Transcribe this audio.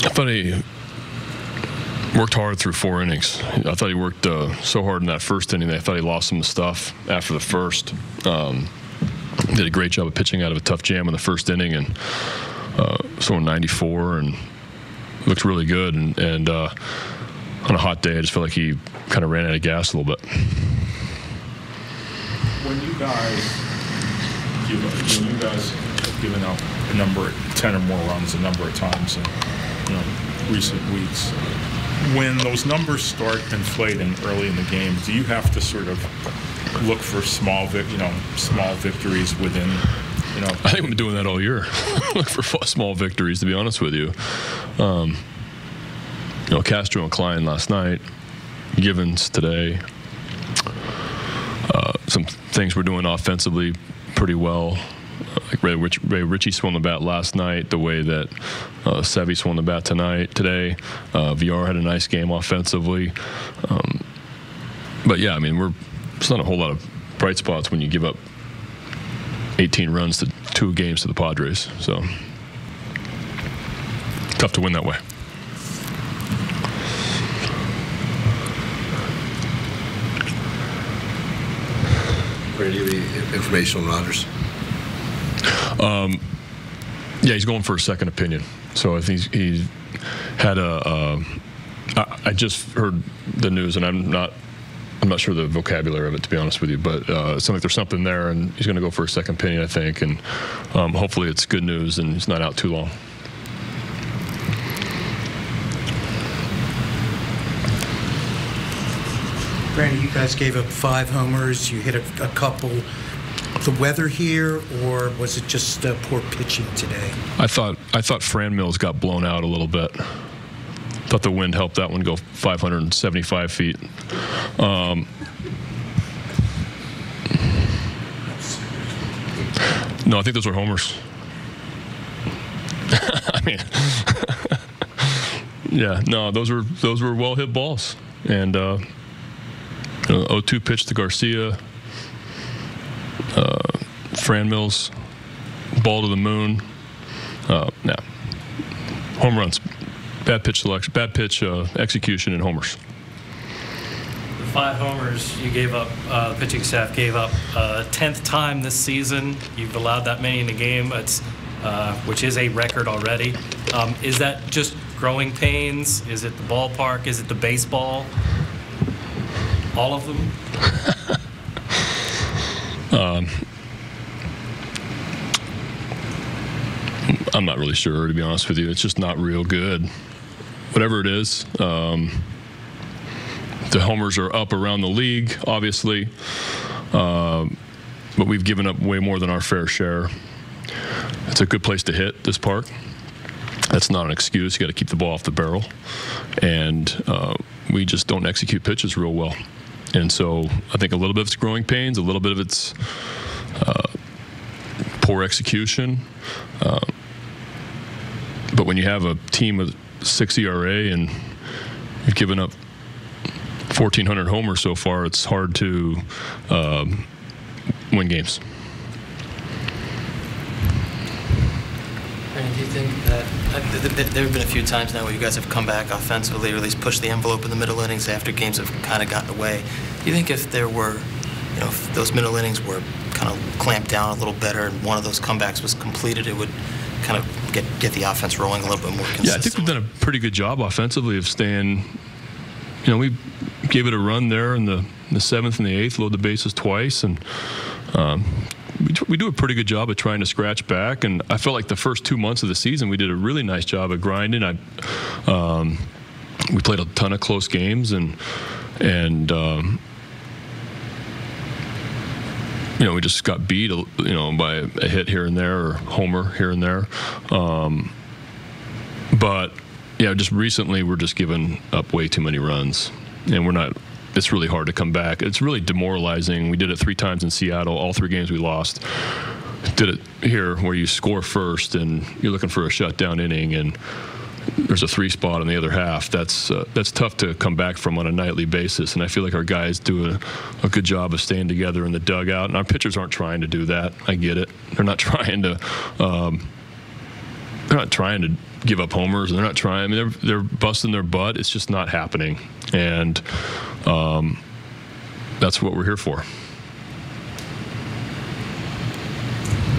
I thought he worked hard through 4 innings. I thought he worked so hard in that first inning that I thought he lost some stuff after the first. Did a great job of pitching out of a tough jam in the first inning, and throwing 94 and looked really good. And on a hot day, I just felt like he kind of ran out of gas a little bit. When you guys have given up a number, 10 or more runs a number of times in recent weeks, when those numbers start inflating early in the game, do you have to sort of look for small victories within? I think we've been doing that all year. Look for small victories, to be honest with you. Castro and Klein last night, Givens today. Some things we're doing offensively pretty well. Like Ray Ritchie swung the bat last night, the way that Sevy swung the bat today. VR had a nice game offensively. But yeah, I mean, it's not a whole lot of bright spots when you give up 18 runs to 2 games to the Padres. So tough to win that way. Brady, the information on Rodgers? Yeah, he's going for a second opinion. So I think he had I just heard the news, and I'm not sure the vocabulary of it, to be honest with you, but it sounds like there's something there, and he's going to go for a second opinion, I think, and hopefully it's good news and he's not out too long. Randy, you guys gave up 5 homers. You hit a couple. The weather here, or was it just poor pitching today? I thought Fran Mills got blown out a little bit. Thought the wind helped that one go 575 feet. No, I think those were homers. I mean, yeah, no, those were well hit balls. And 0-2 pitch to Garcia. Fran Mills, ball to the moon. Home runs. Bad pitch selection, bad pitch execution, and homers. The 5 homers you gave up, the pitching staff gave up 10th time this season. You've allowed that many in a game, which is a record already. Is that just growing pains? Is it the ballpark? Is it the baseball? All of them? I'm not really sure, to be honest with you. It's just not real good. Whatever it is, the homers are up around the league, obviously, but we've given up way more than our fair share. It's a good place to hit, this park. That's not an excuse. You got to keep the ball off the barrel, and we just don't execute pitches real well. And so I think a little bit of it's growing pains, a little bit of it's poor execution. But when you have a team with 6 ERA and you've given up 1,400 homers so far, it's hard to win games. Do you think that there have been a few times now where you guys have come back offensively, or at least pushed the envelope in the middle innings after games have kind of gotten away? Do you think if there were, if those middle innings were kind of clamped down a little better and one of those comebacks was completed, it would kind of get the offense rolling a little bit more consistently? Yeah, I think we've done a pretty good job offensively of staying. We gave it a run there in the 7th and the 8th, load the bases twice, and we do a pretty good job of trying to scratch back. And I felt like the first 2 months of the season we did a really nice job of grinding. We played a ton of close games, and we just got beat, by a hit here and there or homer here and there. But yeah, just recently we're just giving up way too many runs, and we're not. It's really hard to come back. It's really demoralizing. We did it 3 times in Seattle. All 3 games we lost. Did it here where you score first and you're looking for a shutdown inning, and there's a 3 spot on the other half. That's tough to come back from on a nightly basis, and I feel like our guys do a good job of staying together in the dugout, and our pitchers aren't trying to do that. I get it. They're not trying to give up homers, and they're not trying. I mean, they're busting their butt. It's just not happening, and that's what we're here for.